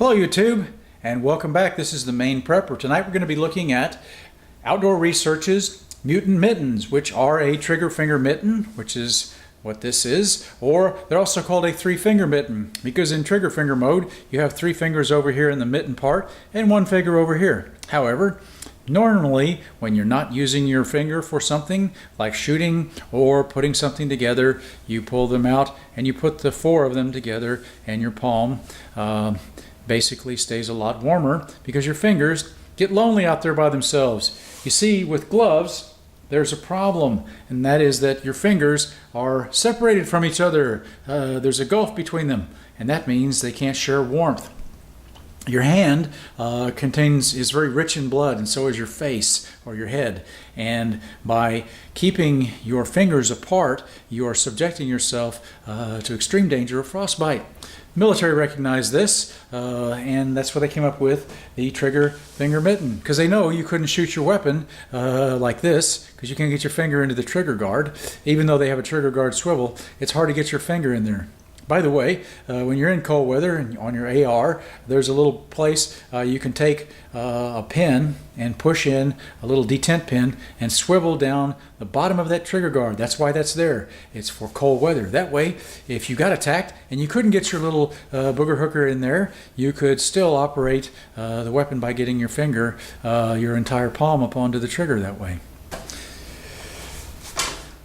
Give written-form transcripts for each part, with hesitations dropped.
Hello YouTube, and welcome back. This is the Maine Prepper. Tonight we're going to be looking at Outdoor Research's Mutant Mittens, which are a trigger finger mitten, which is what this is, or they're also called a three-finger mitten, because in trigger finger mode you have three fingers over here in the mitten part and one finger over here. However, normally when you're not using your finger for something like shooting or putting something together, you pull them out and you put the four of them together, and your palm basically stays a lot warmer because your fingers get lonely out there by themselves. You see, with gloves there's a problem, and that is that your fingers are separated from each other. There's a gulf between them, and that means they can't share warmth. Your hand is very rich in blood, and so is your face or your head. And by keeping your fingers apart, you are subjecting yourself to extreme danger of frostbite. Military recognized this, and that's why they came up with the trigger finger mitten, because they know you couldn't shoot your weapon like this, because you can't get your finger into the trigger guard. Even though they have a trigger guard swivel, it's hard to get your finger in there. By the way, when you're in cold weather and on your AR, there's a little place you can take a pin and push in a little detent pin and swivel down the bottom of that trigger guard. That's why that's there. It's for cold weather. That way, if you got attacked and you couldn't get your little booger hooker in there, you could still operate the weapon by getting your finger, your entire palm up onto the trigger that way.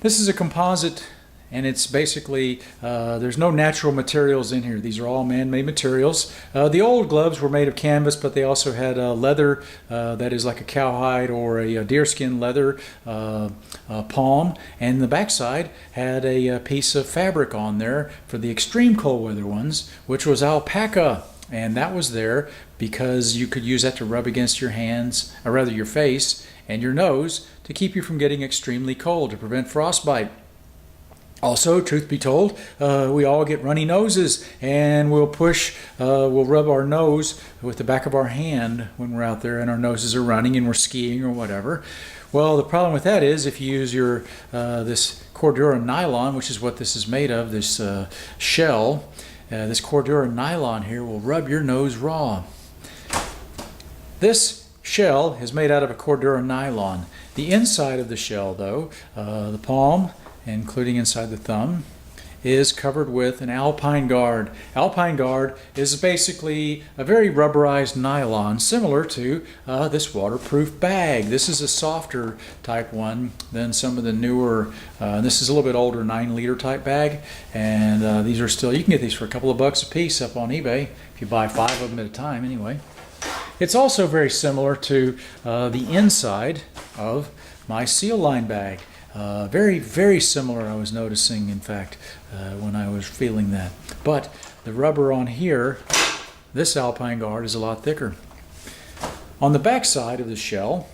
This is a composite, and it's basically, there's no natural materials in here. These are all man-made materials. The old gloves were made of canvas, but they also had leather that is like a cowhide or a deerskin leather palm. And the backside had a piece of fabric on there for the extreme cold weather ones, which was alpaca. And that was there because you could use that to rub against your hands, or rather your face and your nose, to keep you from getting extremely cold, to prevent frostbite. Also, truth be told, we all get runny noses, and we'll rub our nose with the back of our hand when we're out there and our noses are running and we're skiing or whatever. Well, the problem with that is if you use your this Cordura nylon, which is what this is made of, this shell, this Cordura nylon here will rub your nose raw. This shell is made out of a Cordura nylon. The inside of the shell, though, the palm, including inside the thumb, is covered with an alpine guard. Alpine guard is basically a very rubberized nylon, similar to this waterproof bag. This is a softer type one than some of the newer, this is a little bit older 9-liter type bag, and these are still, you can get these for a couple of bucks a piece up on eBay if you buy 5 of them at a time anyway. It's also very similar to the inside of my seal line bag. Very, very similar, I was noticing, in fact, when I was feeling that. But the rubber on here, this alpine guard, is a lot thicker. On the back side of the shell,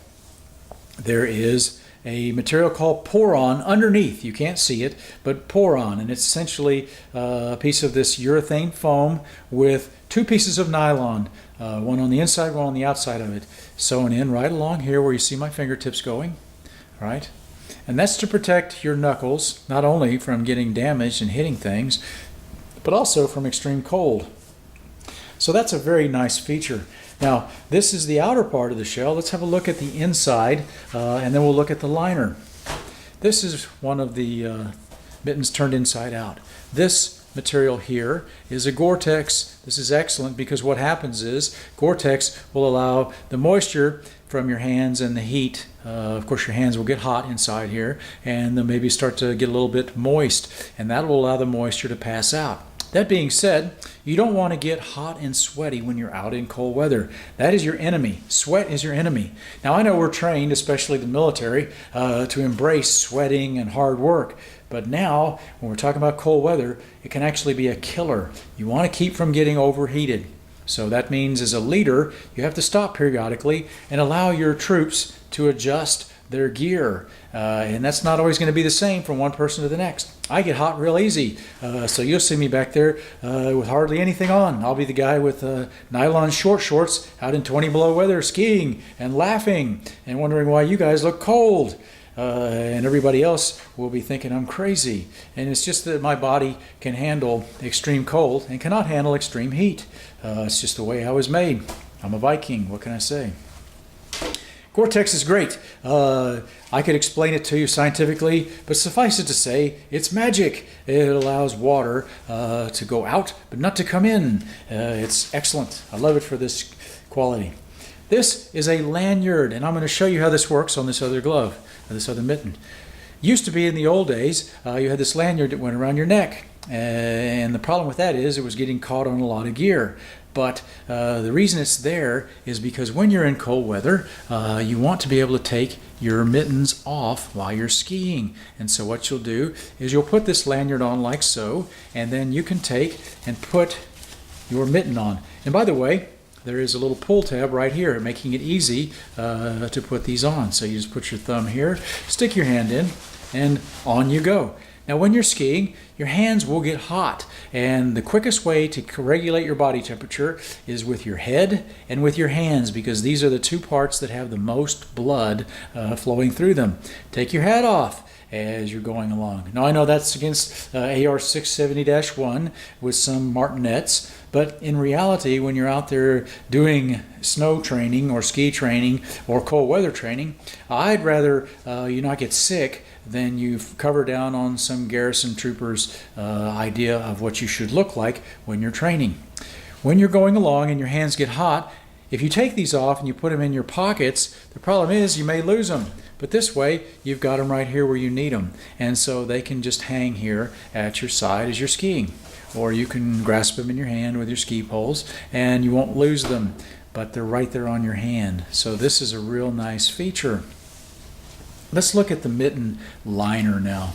there is a material called poron underneath. You can't see it, but poron, and it's essentially a piece of this urethane foam with 2 pieces of nylon, one on the inside, one on the outside of it, sewn in right along here where you see my fingertips going, right? And that's to protect your knuckles, not only from getting damaged and hitting things, but also from extreme cold. So that's a very nice feature. Now, this is the outer part of the shell. Let's have a look at the inside, and then we'll look at the liner. This is one of the mittens turned inside out. This material here is a Gore-Tex. This is excellent because what happens is Gore-Tex will allow the moisture from your hands and the heat. Of course, your hands will get hot inside here, and they'll maybe start to get a little bit moist, and that will allow the moisture to pass out. That being said, you don't want to get hot and sweaty when you're out in cold weather. That is your enemy. Sweat is your enemy. Now, I know we're trained, especially the military, to embrace sweating and hard work. But now, when we're talking about cold weather, it can actually be a killer. You want to keep from getting overheated. So that means as a leader, you have to stop periodically and allow your troops to adjust their gear. And that's not always going to be the same from one person to the next. I get hot real easy, so you'll see me back there with hardly anything on. I'll be the guy with nylon short shorts out in 20 below weather skiing and laughing and wondering why you guys look cold. and everybody else will be thinking I'm crazy. And it's just that my body can handle extreme cold and cannot handle extreme heat. It's just the way I was made. I'm a Viking, what can I say? Gore-Tex is great. I could explain it to you scientifically, but suffice it to say, it's magic. It allows water to go out, but not to come in. It's excellent. I love it for this quality. This is a lanyard, and I'm going to show you how this works on this other glove, this other mitten. Used to be in the old days, you had this lanyard that went around your neck. And the problem with that is it was getting caught on a lot of gear. But the reason it's there is because when you're in cold weather, you want to be able to take your mittens off while you're skiing. And so what you'll do is you'll put this lanyard on like so, and then you can take and put your mitten on. And by the way, there is a little pull tab right here, making it easy to put these on. So you just put your thumb here, stick your hand in, and on you go. Now when you're skiing, your hands will get hot, and the quickest way to regulate your body temperature is with your head and with your hands, because these are the two parts that have the most blood flowing through them. Take your hat off as you're going along. Now I know that's against AR 670-1 with some martinets, but in reality when you're out there doing snow training or ski training or cold weather training, I'd rather you not get sick than you cover down on some garrison trooper's idea of what you should look like when you're training. When you're going along and your hands get hot, if you take these off and you put them in your pockets, the problem is you may lose them. But this way, you've got them right here where you need them. And so they can just hang here at your side as you're skiing. Or you can grasp them in your hand with your ski poles and you won't lose them. But they're right there on your hand. So this is a real nice feature. Let's look at the mitten liner now.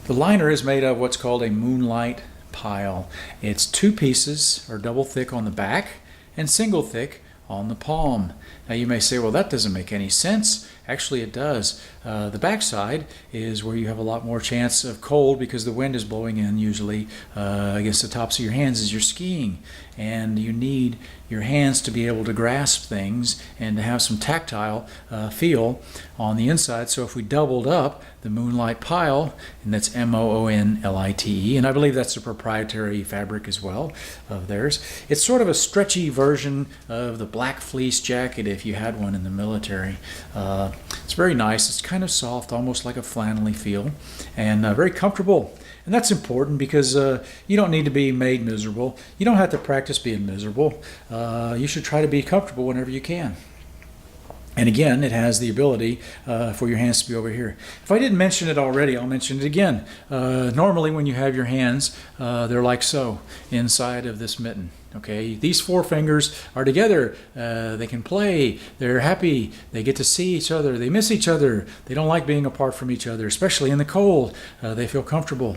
The liner is made of what's called a moonlight pile. It's two pieces, or double thick on the back and single thick on the palm. Now you may say, well, that doesn't make any sense. Actually it does. The back side is where you have a lot more chance of cold because the wind is blowing in usually against the tops of your hands as you're skiing. And you need your hands to be able to grasp things and to have some tactile feel on the inside. So if we doubled up the moonlight pile, and that's M-O-O-N-L-I-T-E, and I believe that's a proprietary fabric as well of theirs. It's sort of a stretchy version of the black fleece jacket if you had one in the military. It's very nice. It's kind of soft, almost like a flannelly feel, and very comfortable. And that's important because you don't need to be made miserable. You don't have to practice being miserable. You should try to be comfortable whenever you can. And again, it has the ability for your hands to be over here. If I didn't mention it already, I'll mention it again. Normally when you have your hands, they're like so inside of this mitten. Okay, these four fingers are together. They can play. They're happy. They get to see each other. They miss each other. They don't like being apart from each other, especially in the cold. They feel comfortable.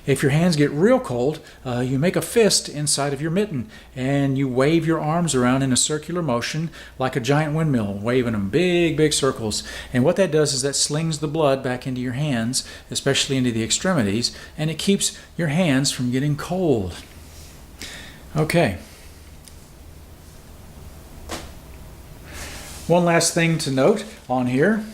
If your hands get real cold, you make a fist inside of your mitten and you wave your arms around in a circular motion like a giant windmill, waving them big, big circles. And what that does is that slings the blood back into your hands, especially into the extremities, and it keeps your hands from getting cold. Okay. One last thing to note on here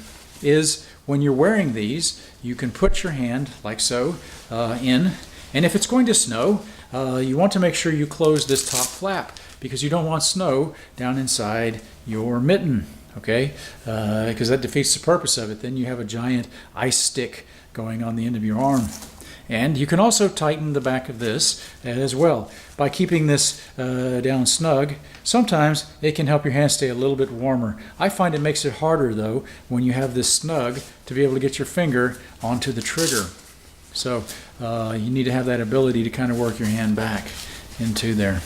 is when you're wearing these, you can put your hand like so in, and if it's going to snow, you want to make sure you close this top flap because you don't want snow down inside your mitten, okay? Because that defeats the purpose of it. Then you have a giant ice stick going on the end of your arm. And you can also tighten the back of this as well. By keeping this down snug, sometimes it can help your hands stay a little bit warmer. I find it makes it harder, though, when you have this snug to be able to get your finger onto the trigger. So you need to have that ability to kind of work your hand back into there.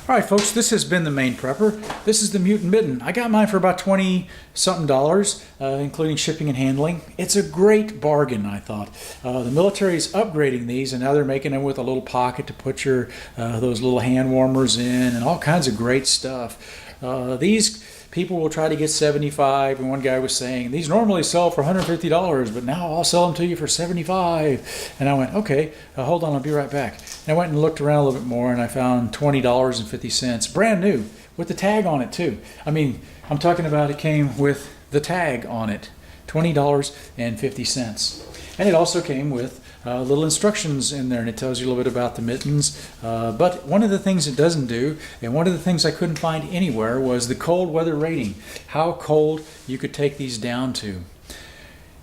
All right, folks, this has been the Maine Prepper. This is the Mutant Mitten. I got mine for about $20-something, including shipping and handling. It's a great bargain, I thought. The military is upgrading these, and now they're making them with a little pocket to put your those little hand warmers in and all kinds of great stuff. These people will try to get $75, and one guy was saying, these normally sell for $150, but now I'll sell them to you for $75. And I went, okay, hold on, I'll be right back. And I went and looked around a little bit more, and I found $20.50, brand new, with the tag on it too. I mean, I'm talking about it came with the tag on it, $20.50. And it also came with little instructions in there, and it tells you a little bit about the mittens. But one of the things it doesn't do, and one of the things I couldn't find anywhere, was the cold weather rating, how cold you could take these down to.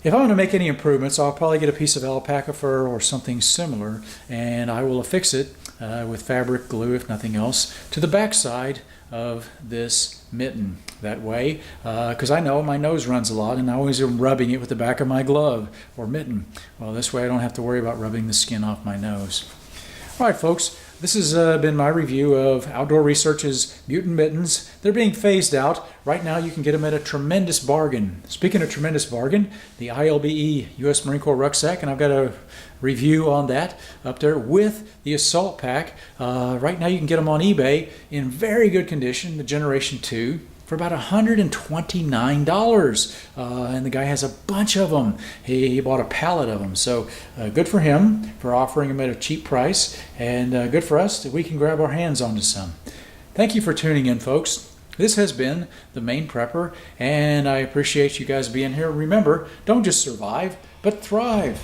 If I want to make any improvements, I'll probably get a piece of alpaca fur or something similar, and I will affix it with fabric glue, if nothing else, to the back side of this mitten. That way, because I know my nose runs a lot, and I always am rubbing it with the back of my glove or mitten. Well, this way I don't have to worry about rubbing the skin off my nose. All right, folks, this has been my review of Outdoor Research's Mutant Mittens. They're being phased out. Right now you can get them at a tremendous bargain. Speaking of tremendous bargain, the ILBE U.S. Marine Corps rucksack, and I've got a review on that up there with the assault pack. Right now you can get them on eBay in very good condition, the Generation 2, for about $129. And the guy has a bunch of them. He bought a pallet of them. So good for him for offering them at a cheap price, and good for us that we can grab our hands onto some. Thank you for tuning in, folks. This has been the Maine Prepper, and I appreciate you guys being here. Remember, don't just survive, but thrive.